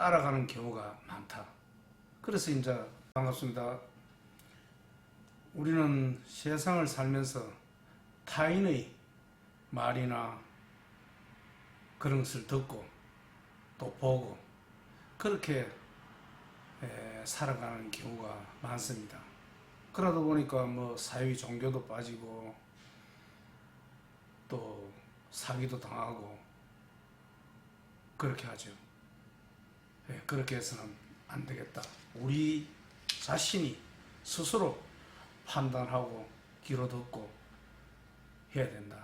따라가는 경우가 많다. 그래서 이제 반갑습니다. 우리는 세상을 살면서 타인의 말이나 그런 것을 듣고 또 보고 그렇게 살아가는 경우가 많습니다. 그러다 보니까 뭐 사회 종교도 빠지고 또 사기도 당하고 그렇게 하죠. 그렇게 해서는 안 되겠다. 우리 자신이 스스로 판단하고 귀로 듣고 해야 된다.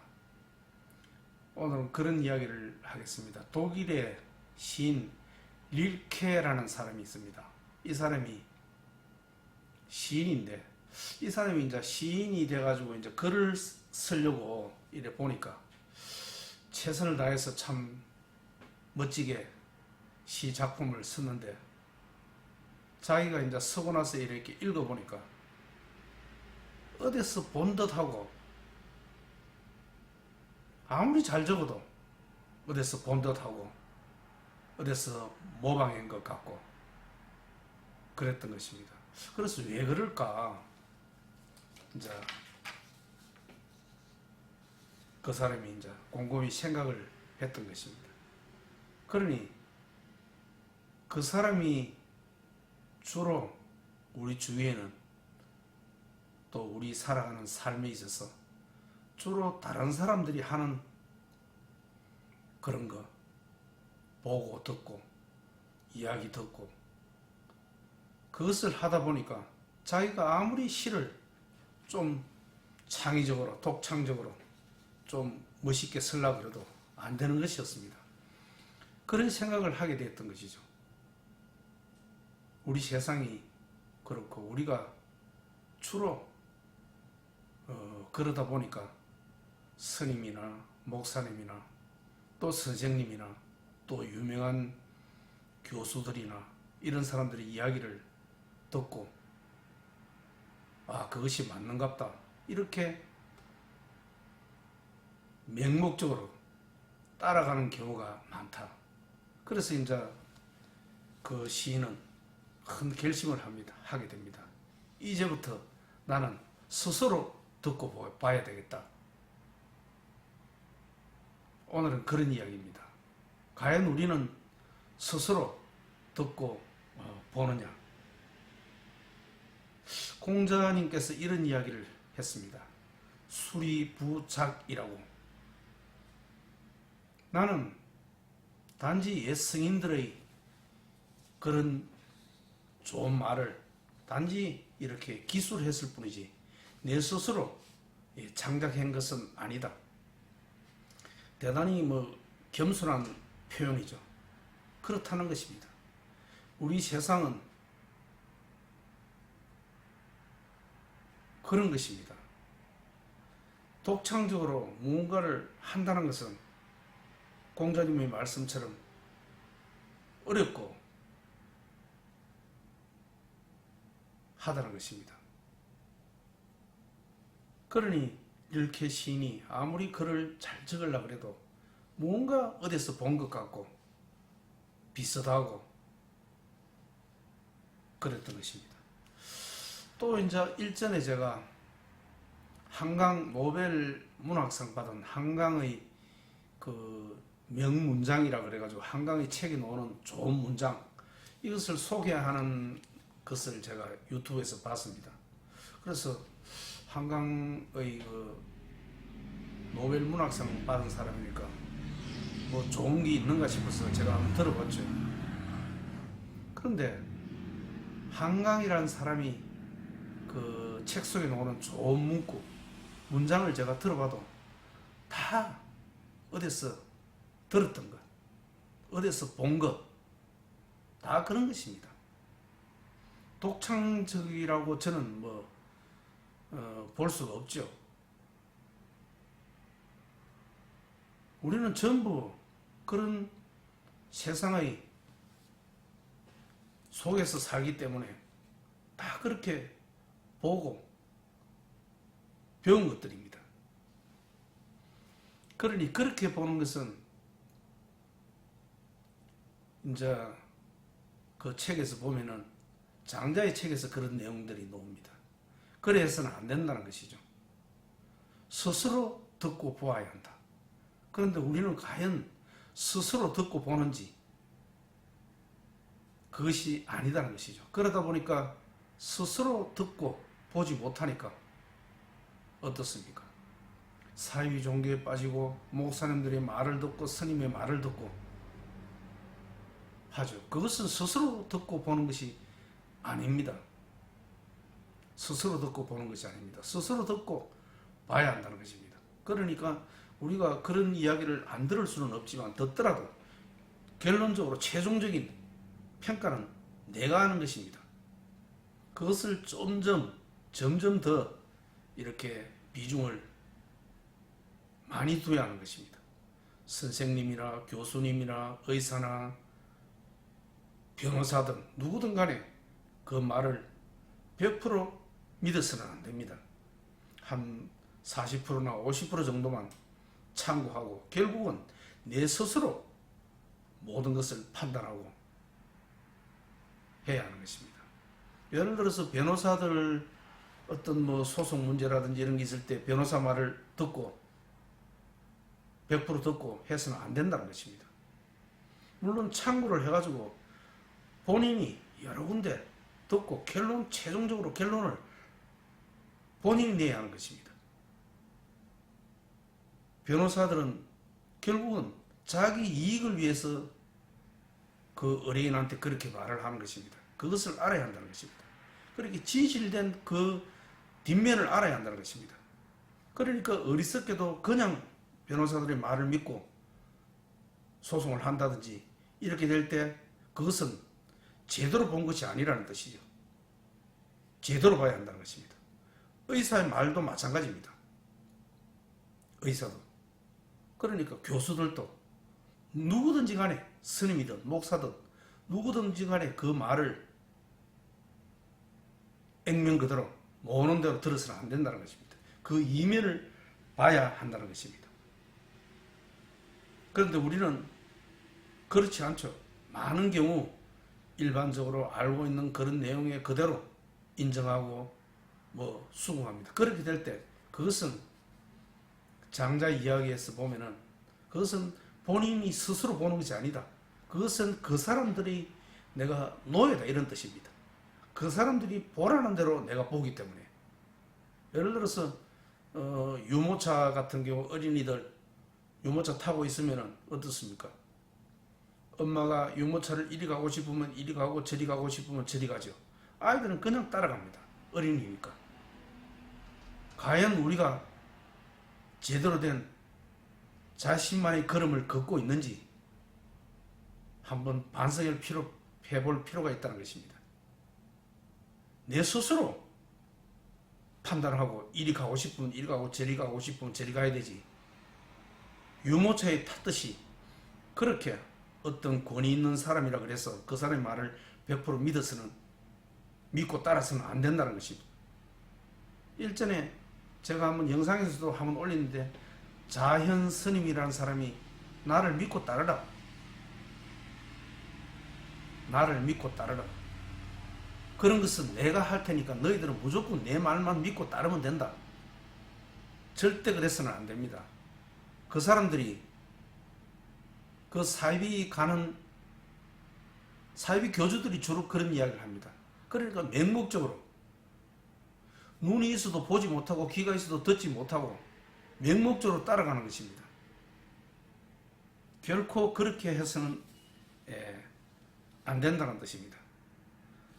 오늘은 그런 이야기를 하겠습니다. 독일의 시인 릴케라는 사람이 있습니다. 이 사람이 시인인데 이 사람이 이제 시인이 돼가지고 이제 글을 쓰려고 이래 보니까 최선을 다해서 참 멋지게 시 작품을 썼는데 자기가 이제 쓰고 나서 이렇게 읽어보니까 어디서 본 듯하고 아무리 잘 적어도 어디서 본 듯하고 어디서 모방한 것 같고 그랬던 것입니다. 그래서 왜 그럴까? 이제 그 사람이 이제 곰곰이 생각을 했던 것입니다. 그러니 그 사람이 주로 우리 주위에는 또 우리 살아가는 삶에 있어서 주로 다른 사람들이 하는 그런 거 보고 듣고 이야기 듣고 그것을 하다 보니까 자기가 아무리 시를 좀 창의적으로 독창적으로 좀 멋있게 쓰려고 해도 안 되는 것이었습니다. 그런 생각을 하게 됐던 것이죠. 우리 세상이 그렇고 우리가 주로 그러다 보니까 스님이나 목사님이나 또 선생님이나 또 유명한 교수들이나 이런 사람들의 이야기를 듣고 아 그것이 맞는갑다 이렇게 맹목적으로 따라가는 경우가 많다. 그래서 이제 그 시인은 큰 결심을 하게 됩니다. 이제부터 나는 스스로 듣고 봐야 되겠다. 오늘은 그런 이야기입니다. 과연 우리는 스스로 듣고 보느냐? 공자님께서 이런 이야기를 했습니다. 수리부작이라고. 나는 단지 옛 승인들의 그런 좋은 말을 단지 이렇게 기술했을 뿐이지 내 스스로 창작한 것은 아니다. 대단히 겸손한 표현이죠. 그렇다는 것입니다. 우리 세상은 그런 것입니다. 독창적으로 무언가를 한다는 것은 공자님의 말씀처럼 어렵고 하다는 것입니다. 그러니 릴케 시인이 아무리 글을 잘 적으려고 해도 무언가 어디서 본 것 같고 비슷하고 그랬던 것입니다. 또 이제 일전에 제가 한강 노벨 문학상 받은 한강의 그 명문장이라 그래가지고 한강의 책에 나오는 좋은 문장 이것을 소개하는 것을 제가 유튜브에서 봤습니다. 그래서 한강의 그 노벨 문학상 받은 사람이니까 뭐 좋은 게 있는가 싶어서 제가 한번 들어봤죠. 그런데 한강이라는 사람이 그 책 속에 나오는 좋은 문구 문장을 제가 들어봐도 다 어디서 들었던 것, 어디서 본 것, 다 그런 것입니다. 독창적이라고 저는 볼 수가 없죠. 우리는 전부 그런 세상의 속에서 살기 때문에 다 그렇게 보고 배운 것들입니다. 그러니 그렇게 보는 것은 이제 그 책에서 보면은 장자의 책에서 그런 내용들이 나옵니다. 그래서는 안 된다는 것이죠. 스스로 듣고 보아야 한다. 그런데 우리는 과연 스스로 듣고 보는지 그것이 아니다는 것이죠. 그러다 보니까 스스로 듣고 보지 못하니까 어떻습니까? 사이비 종교에 빠지고 목사님들의 말을 듣고 스님의 말을 듣고 하죠. 그것은 스스로 듣고 보는 것이 아닙니다. 스스로 듣고 보는 것이 아닙니다. 스스로 듣고 봐야 한다는 것입니다. 그러니까 우리가 그런 이야기를 안 들을 수는 없지만 듣더라도 결론적으로 최종적인 평가는 내가 하는 것입니다. 그것을 점점 더 이렇게 비중을 많이 둬야 하는 것입니다. 선생님이나 교수님이나 의사나 변호사든 누구든 간에 그 말을 100% 믿어서는 안 됩니다. 한 40%나 50% 정도만 참고하고 결국은 내 스스로 모든 것을 판단하고 해야 하는 것입니다. 예를 들어서 변호사들 어떤 뭐 소송 문제라든지 이런 게 있을 때 변호사 말을 듣고 100% 듣고 해서는 안 된다는 것입니다. 물론 참고를 해가지고 본인이 여러 군데 듣고 최종적으로 결론을 본인이 내야 하는 것입니다. 변호사들은 결국은 자기 이익을 위해서 그 의뢰인한테 그렇게 말을 하는 것입니다. 그것을 알아야 한다는 것입니다. 그렇게 진실된 그 뒷면을 알아야 한다는 것입니다. 그러니까 어리석게도 그냥 변호사들의 말을 믿고 소송을 한다든지 이렇게 될 때 그것은 제대로 본 것이 아니라는 뜻이죠. 제대로 봐야 한다는 것입니다. 의사의 말도 마찬가지입니다. 의사도. 그러니까 교수들도 누구든지 간에 스님이든 목사든 누구든지 간에 그 말을 액면 그대로 모는 대로 들어서는 안 된다는 것입니다. 그 이면을 봐야 한다는 것입니다. 그런데 우리는 그렇지 않죠. 많은 경우 일반적으로 알고 있는 그런 내용에 그대로 인정하고 수긍합니다. 그렇게 될 때 그것은 장자 이야기에서 보면은 그것은 본인이 스스로 보는 것이 아니다. 그것은 그 사람들이 내가 노예다 이런 뜻입니다. 그 사람들이 보라는 대로 내가 보기 때문에. 예를 들어서 유모차 같은 경우 어린이들 유모차 타고 있으면은 어떻습니까? 엄마가 유모차를 이리 가고 싶으면 이리 가고 저리 가고 싶으면 저리 가죠. 아이들은 그냥 따라갑니다. 어린이니까. 과연 우리가 제대로 된 자신만의 걸음을 걷고 있는지 한번 해볼 필요가 있다는 것입니다. 내 스스로 판단하고 이리 가고 싶으면 이리 가고 저리 가고 싶으면 저리 가야 되지. 유모차에 탔듯이 그렇게 어떤 권위 있는 사람이라 그래서 그 사람의 말을 100% 믿고 따라서는 안 된다는 것입니다. 일전에 제가 한번 영상에서도 한번 올렸는데 자현 스님이라는 사람이 나를 믿고 따르라. 나를 믿고 따르라. 그런 것은 내가 할 테니까 너희들은 무조건 내 말만 믿고 따르면 된다. 절대 그래서는 안 됩니다. 그 사람들이 그 사이비 교주들이 주로 그런 이야기를 합니다. 그러니까 맹목적으로 눈이 있어도 보지 못하고 귀가 있어도 듣지 못하고 맹목적으로 따라가는 것입니다. 결코 그렇게 해서는 안 된다는 뜻입니다.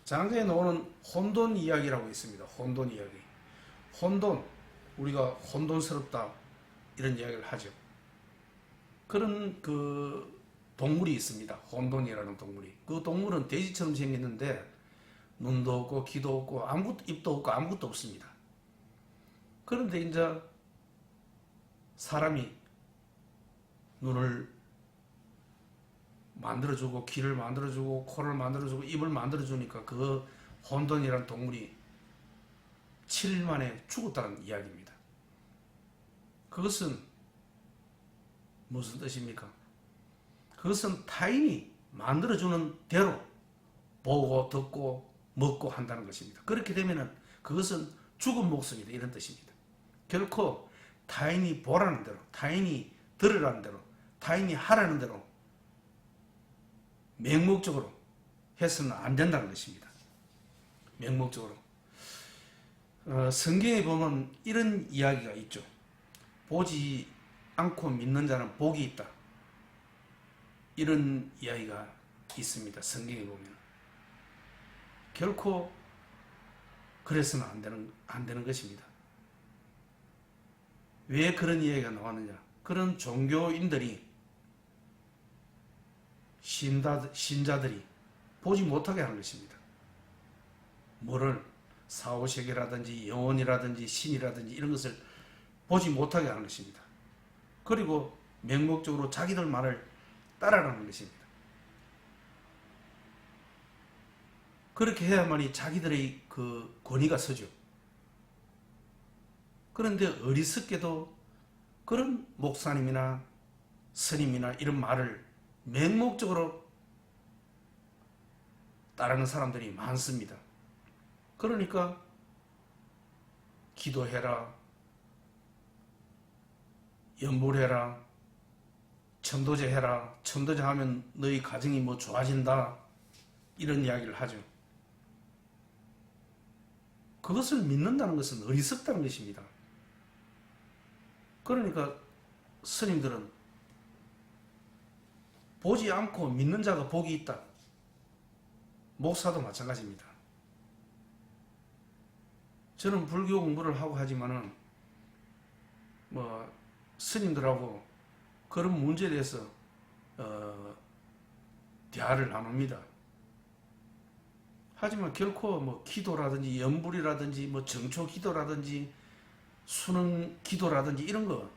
장자에 나오는 혼돈 이야기라고 있습니다. 혼돈 이야기. 혼돈, 우리가 혼돈스럽다 이런 이야기를 하죠. 그런 그 동물이 있습니다. 혼돈이라는 동물이. 그 동물은 돼지처럼 생겼는데 눈도 없고 귀도 없고 아무것도 입도 없고 아무것도 없습니다. 그런데 이제 사람이 눈을 만들어주고 귀를 만들어주고 코를 만들어주고 입을 만들어주니까 그 혼돈이라는 동물이 7일 만에 죽었다는 이야기입니다. 그것은 무슨 뜻입니까? 그것은 타인이 만들어주는 대로 보고 듣고 먹고 한다는 것입니다. 그렇게 되면은 그것은 죽은 목숨이다 이런 뜻입니다. 결코 타인이 보라는 대로, 타인이 들으라는 대로, 타인이 하라는 대로 맹목적으로 해서는 안 된다는 것입니다. 맹목적으로. 성경에 보면 이런 이야기가 있죠. 보지 않고 믿는 자는 복이 있다. 이런 이야기가 있습니다. 성경에 보면. 결코 그래서는 안 되는 것입니다. 왜 그런 이야기가 나왔느냐? 그런 종교인들이, 신자들이 보지 못하게 하는 것입니다. 뭐를? 사후세계라든지 영혼이라든지 신이라든지 이런 것을 보지 못하게 하는 것입니다. 그리고 맹목적으로 자기들 말을 따라가는 것입니다. 그렇게 해야만이 자기들의 그 권위가 서죠. 그런데 어리석게도 그런 목사님이나 스님이나 이런 말을 맹목적으로 따르는 사람들이 많습니다. 그러니까 기도해라, 연불해라, 천도제 해라, 천도제 하면 너희 가정이 뭐 좋아진다 이런 이야기를 하죠. 그것을 믿는다는 것은 어리석다는 것입니다. 그러니까 스님들은 보지 않고 믿는 자가 복이 있다. 목사도 마찬가지입니다. 저는 불교 공부를 하고 하지만은 스님들하고 그런 문제에 대해서 대화를 나눕니다. 하지만 결코 기도라든지 연불이라든지 정초 기도라든지 수능 기도라든지 이런 거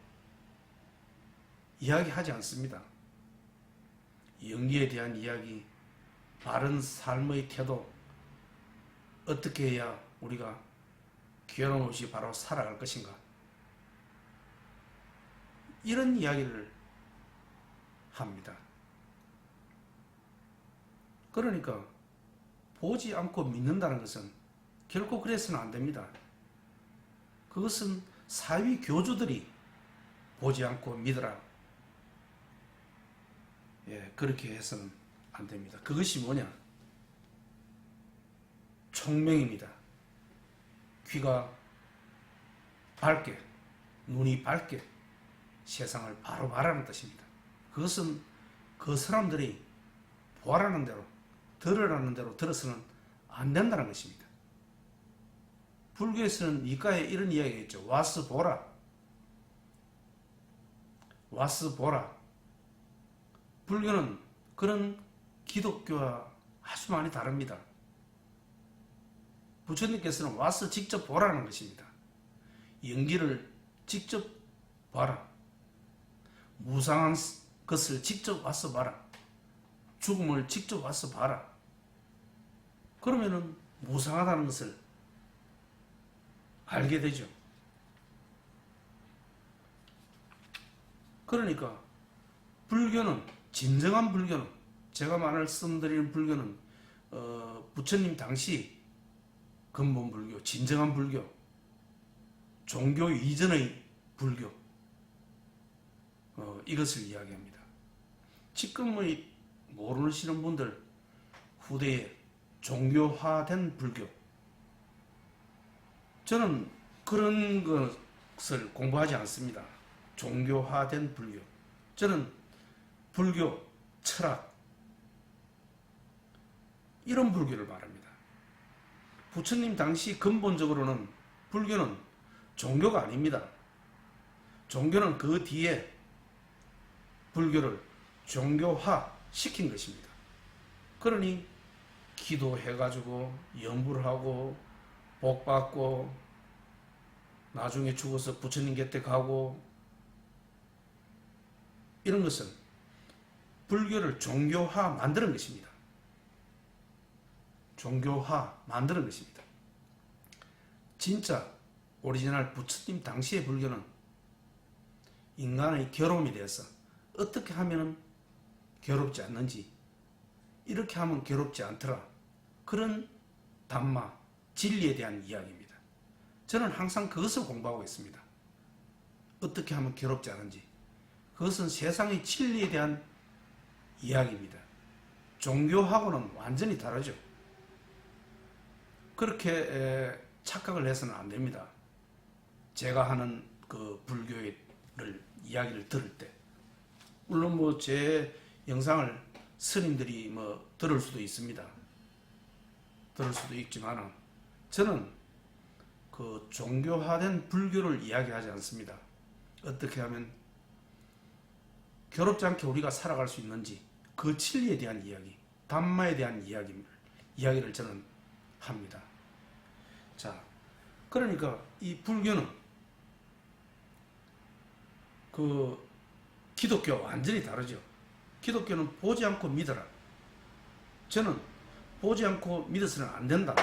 이야기하지 않습니다. 영리에 대한 이야기, 바른 삶의 태도, 어떻게 해야 우리가 괴로움 없이 바로 살아갈 것인가, 이런 이야기를 합니다. 그러니까 보지 않고 믿는다는 것은 결코 그래서는 안 됩니다. 그것은 사위 교주들이 보지 않고 믿으라, 그렇게 해서는 안 됩니다. 그것이 뭐냐? 총명입니다. 귀가 밝게, 눈이 밝게 세상을 바로 말하는 뜻입니다. 그것은 그 사람들이 보라는 대로, 들으라는 대로 들어서는 안 된다는 것입니다. 불교에서는 이과에 이런 이야기가 있죠. 와스 보라. 와스 보라. 불교는 그런 기독교와 아주 많이 다릅니다. 부처님께서는 와서 직접 보라는 것입니다. 연기를 직접 봐라. 무상한 것을 직접 와서 봐라. 죽음을 직접 와서 봐라. 그러면은 무상하다는 것을 알게 되죠. 그러니까 불교는, 진정한 불교는, 제가 말씀드리는 불교는 부처님 당시 근본 불교, 진정한 불교, 종교 이전의 불교, 이것을 이야기합니다. 지금의 모르시는 분들, 후대에 종교화된 불교, 저는 그런 것을 공부하지 않습니다. 종교화된 불교, 저는 불교, 철학, 이런 불교를 말합니다. 부처님 당시 근본적으로는 불교는 종교가 아닙니다. 종교는 그 뒤에 불교를 종교화 시킨 것입니다. 그러니 기도해가지고 연불을 하고 복받고 나중에 죽어서 부처님 곁에 가고, 이런 것은 불교를 종교화 만드는 것입니다. 종교화 만드는 것입니다. 진짜 오리지널 부처님 당시의 불교는 인간의 괴로움에 대해서 어떻게 하면 괴롭지 않는지, 이렇게 하면 괴롭지 않더라, 그런 담마, 진리에 대한 이야기입니다. 저는 항상 그것을 공부하고 있습니다. 어떻게 하면 괴롭지 않은지. 그것은 세상의 진리에 대한 이야기입니다. 종교하고는 완전히 다르죠. 그렇게 착각을 해서는 안 됩니다. 제가 하는 그 불교를 이야기를 들을 때, 물론 뭐 제 영상을 스님들이 뭐 들을 수도 있습니다. 들을 수도 있지만 저는 그 종교화된 불교를 이야기하지 않습니다. 어떻게 하면 괴롭지 않게 우리가 살아갈 수 있는지, 그 진리에 대한 이야기, 담마에 대한 이야기를 저는 합니다. 자, 그러니까 이 불교는 그 기독교와 완전히 다르죠. 기독교는 보지 않고 믿어라. 저는 보지 않고 믿어서는 안 된다.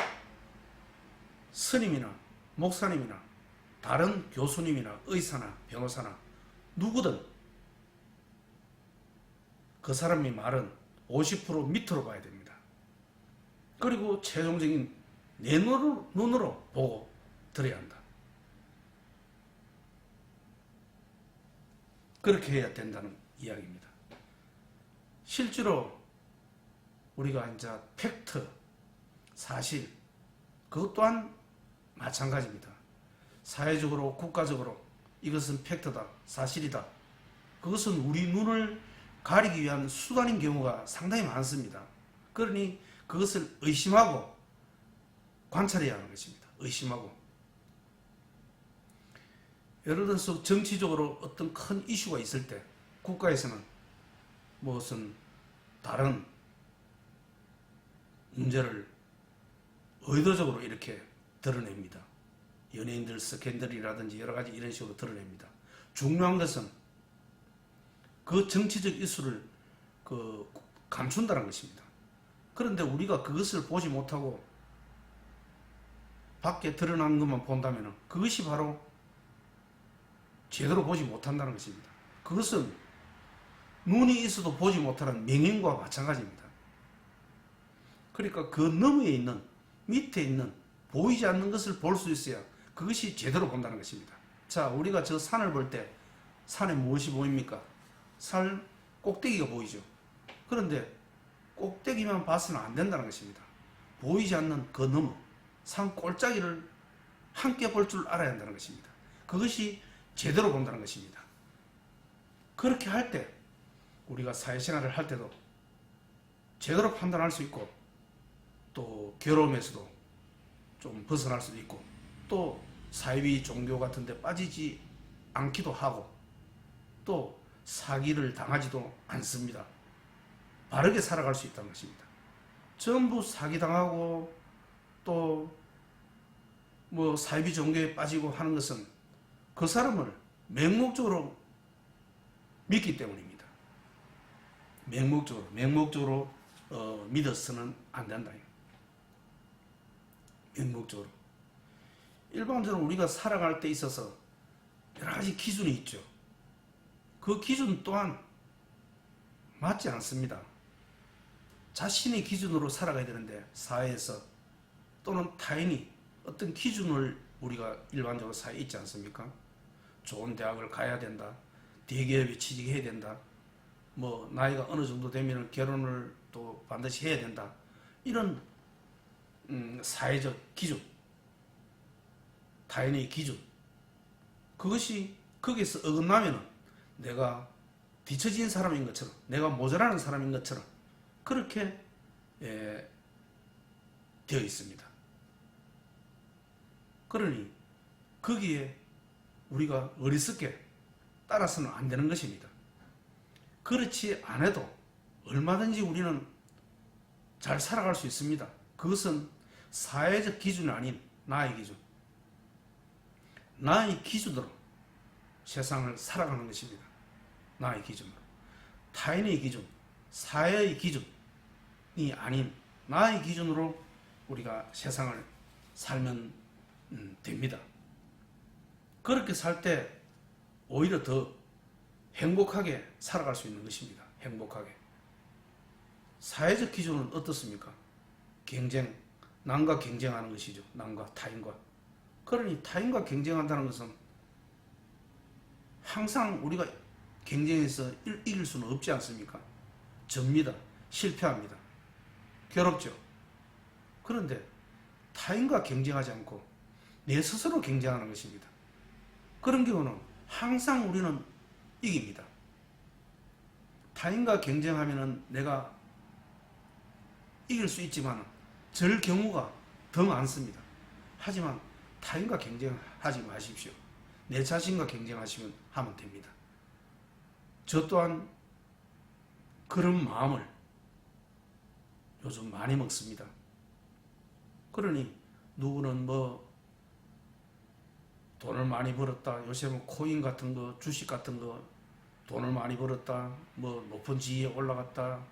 스님이나 목사님이나 다른 교수님이나 의사나 변호사나 누구든 그 사람의 말은 50% 밑으로 봐야 됩니다. 그리고 최종적인 내 눈으로 보고 들어야 한다. 그렇게 해야 된다는 이야기입니다. 실제로 우리가 이제 팩트, 사실, 그것 또한 마찬가지입니다. 사회적으로, 국가적으로 이것은 팩트다, 사실이다. 그것은 우리 눈을 가리기 위한 수단인 경우가 상당히 많습니다. 그러니 그것을 의심하고 관찰해야 하는 것입니다. 의심하고. 예를 들어서 정치적으로 어떤 큰 이슈가 있을 때 국가에서는 무슨 다른 문제를 의도적으로 이렇게 드러냅니다. 연예인들 스캔들이라든지 여러 가지 이런 식으로 드러냅니다. 중요한 것은 그 정치적 이슈를 감춘다는 것입니다. 그런데 우리가 그것을 보지 못하고 밖에 드러난 것만 본다면 그것이 바로 제대로 보지 못한다는 것입니다. 그것은 눈이 있어도 보지 못하는 명인과 마찬가지입니다. 그러니까 그 너머에 있는, 밑에 있는 보이지 않는 것을 볼 수 있어야 그것이 제대로 본다는 것입니다. 자, 우리가 저 산을 볼 때 산에 무엇이 보입니까? 산 꼭대기가 보이죠. 그런데 꼭대기만 봐서는 안 된다는 것입니다. 보이지 않는 그 너머, 산 꼴짜기를 함께 볼 줄 알아야 한다는 것입니다. 그것이 제대로 본다는 것입니다. 그렇게 할 때 우리가 사회생활을 할 때도 제대로 판단할 수 있고, 또 괴로움에서도 좀 벗어날 수도 있고, 또 사이비 종교 같은 데 빠지지 않기도 하고, 또 사기를 당하지도 않습니다. 바르게 살아갈 수 있다는 것입니다. 전부 사기당하고 또 뭐 사이비 종교에 빠지고 하는 것은 그 사람을 맹목적으로 믿기 때문입니다. 맹목적으로 믿어서는 안 된다. 맹목적으로. 일반적으로 우리가 살아갈 때 있어서 여러 가지 기준이 있죠. 그 기준 또한 맞지 않습니다. 자신의 기준으로 살아가야 되는데 사회에서 또는 타인이 어떤 기준을 우리가 일반적으로 사회에 있지 않습니까? 좋은 대학을 가야 된다. 대기업에 취직해야 된다. 뭐 나이가 어느 정도 되면 결혼을 또 반드시 해야 된다. 이런 사회적 기준, 타인의 기준, 그것이 거기서 어긋나면 내가 뒤처진 사람인 것처럼, 내가 모자라는 사람인 것처럼 그렇게 되어 있습니다. 그러니 거기에 우리가 어리석게 따라서는 안 되는 것입니다. 그렇지 않아도 얼마든지 우리는 잘 살아갈 수 있습니다. 그것은 사회적 기준이 아닌 나의 기준, 나의 기준으로 세상을 살아가는 것입니다. 나의 기준으로. 타인의 기준, 사회의 기준이 아닌 나의 기준으로 우리가 세상을 살면 됩니다. 그렇게 살 때 오히려 더 행복하게 살아갈 수 있는 것입니다. 행복하게. 사회적 기준은 어떻습니까? 경쟁, 남과 경쟁하는 것이죠. 남과 타인과. 그러니 타인과 경쟁한다는 것은 항상 우리가 경쟁에서 이길 수는 없지 않습니까? 접니다. 실패합니다. 괴롭죠. 그런데 타인과 경쟁하지 않고 내 스스로 경쟁하는 것입니다. 그런 경우는 항상 우리는 이깁니다. 타인과 경쟁하면 내가 이길 수 있지만 절 경우가 더 많습니다. 하지만 타인과 경쟁하지 마십시오. 내 자신과 경쟁하시면 하면 됩니다. 저 또한 그런 마음을 요즘 많이 먹습니다. 그러니 누구는 뭐 돈을 많이 벌었다. 요새 뭐 코인 같은 거, 주식 같은 거 돈을 많이 벌었다. 뭐 높은 지위에 올라갔다.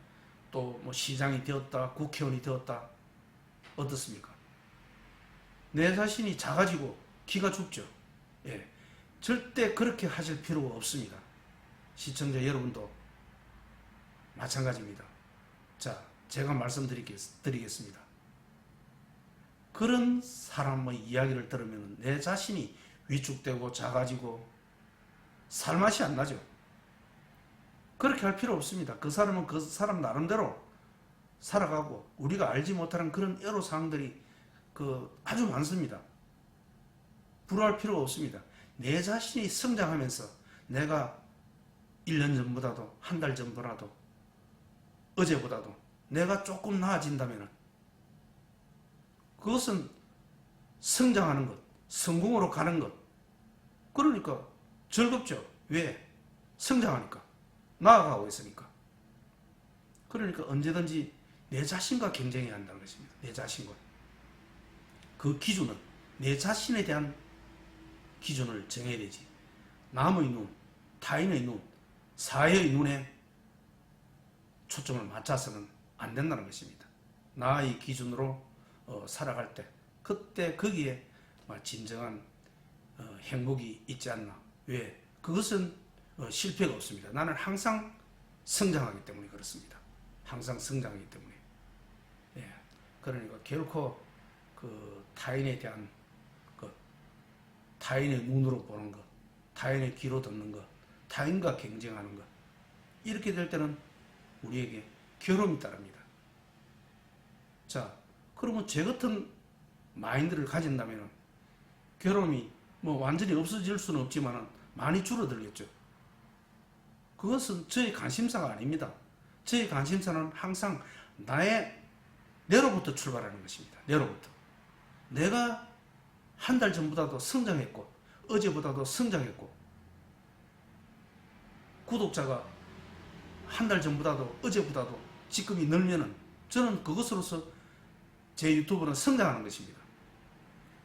또 뭐 시장이 되었다. 국회의원이 되었다. 어떻습니까? 내 자신이 작아지고 기가 죽죠. 예. 절대 그렇게 하실 필요가 없습니다. 시청자 여러분도 마찬가지입니다. 자, 제가 말씀드리겠습니다. 그런 사람의 이야기를 들으면 내 자신이 위축되고 작아지고 살맛이 안 나죠. 그렇게 할 필요 없습니다. 그 사람은 그 사람 나름대로 살아가고 우리가 알지 못하는 그런 애로사항들이 아주 많습니다. 불화할 필요가 없습니다. 내 자신이 성장하면서 내가 1년 전보다도 한 달 전보다도 어제보다도 내가 조금 나아진다면 그것은 성장하는 것, 성공으로 가는 것. 그러니까 즐겁죠. 왜? 성장하니까. 나아가고 있으니까. 그러니까 언제든지 내 자신과 경쟁해야 한다는 것입니다. 내 자신과. 그 기준은 내 자신에 대한 기준을 정해야 되지. 남의 눈, 타인의 눈, 사회의 눈에 초점을 맞춰서는 안 된다는 것입니다. 나의 기준으로 살아갈 때 그때 거기에 진정한 행복이 있지 않나. 왜? 그것은 실패가 없습니다. 나는 항상 성장하기 때문에 그렇습니다. 항상 성장하기 때문에. 예. 그러니까 결코 타인에 대한 것, 타인의 눈으로 보는 것, 타인의 귀로 듣는 것, 타인과 경쟁하는 것, 이렇게 될 때는 우리에게 괴로움이 따릅니다. 자, 그러면 제 같은 마인드를 가진다면 괴로움이 뭐 완전히 없어질 수는 없지만 많이 줄어들겠죠. 그것은 저의 관심사가 아닙니다. 저의 관심사는 항상 내로부터 출발하는 것입니다. 내로부터. 내가 한 달 전보다도 성장했고 어제보다도 성장했고 구독자가 한 달 전보다도 어제보다도 지금이 늘면은 저는 그것으로서 제 유튜브는 성장하는 것입니다.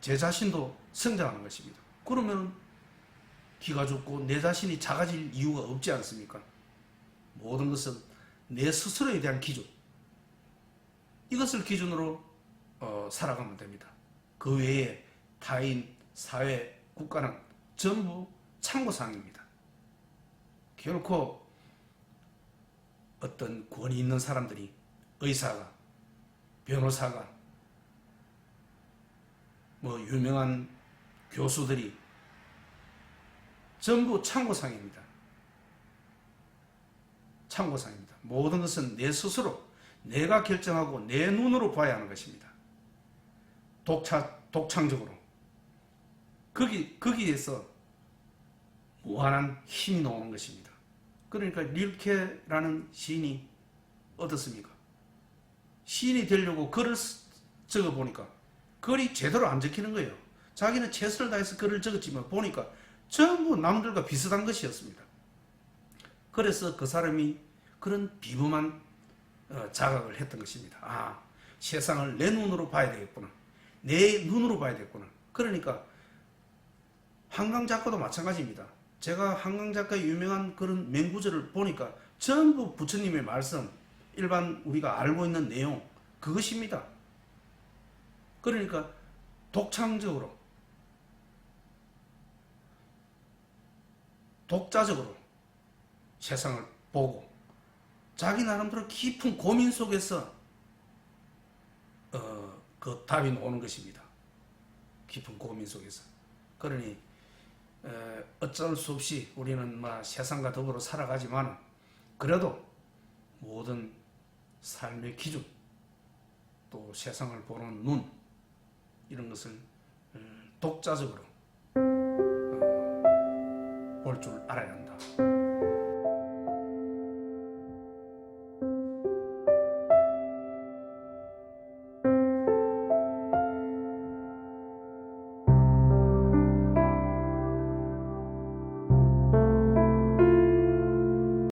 제 자신도 성장하는 것입니다. 그러면 기가 죽고 내 자신이 작아질 이유가 없지 않습니까? 모든 것은 내 스스로에 대한 기준, 이것을 기준으로 살아가면 됩니다. 그 외에 타인, 사회, 국가는 전부 참고사항입니다. 결코 어떤 권위 있는 사람들이, 의사가, 변호사가, 뭐 유명한 교수들이 전부 참고사항입니다. 참고사항입니다. 모든 것은 내 스스로 내가 결정하고 내 눈으로 봐야 하는 것입니다. 독창적으로. 거기에서 무한한 힘이 나오는 것입니다. 그러니까 릴케라는 시인이 어떻습니까? 시인이 되려고 글을 적어보니까 글이 제대로 안 적히는 거예요. 자기는 최선을 다해서 글을 적었지만 보니까 전부 남들과 비슷한 것이었습니다. 그래서 그 사람이 그런 비범한 자각을 했던 것입니다. 아, 세상을 내 눈으로 봐야 되겠구나. 내 눈으로 봐야 되겠구나. 그러니까 한강 작가도 마찬가지입니다. 제가 한강 작가의 유명한 그런 맹구절을 보니까 전부 부처님의 말씀, 일반 우리가 알고 있는 내용, 그것입니다. 그러니까 독창적으로, 독자적으로 세상을 보고 자기 나름대로 깊은 고민 속에서 그 답이 나오는 것입니다. 깊은 고민 속에서. 그러니 어쩔 수 없이 우리는 세상과 더불어 살아가지만 그래도 모든 삶의 기준 또 세상을 보는 눈 이런 것을 독자적으로 볼 줄 알아야 한다.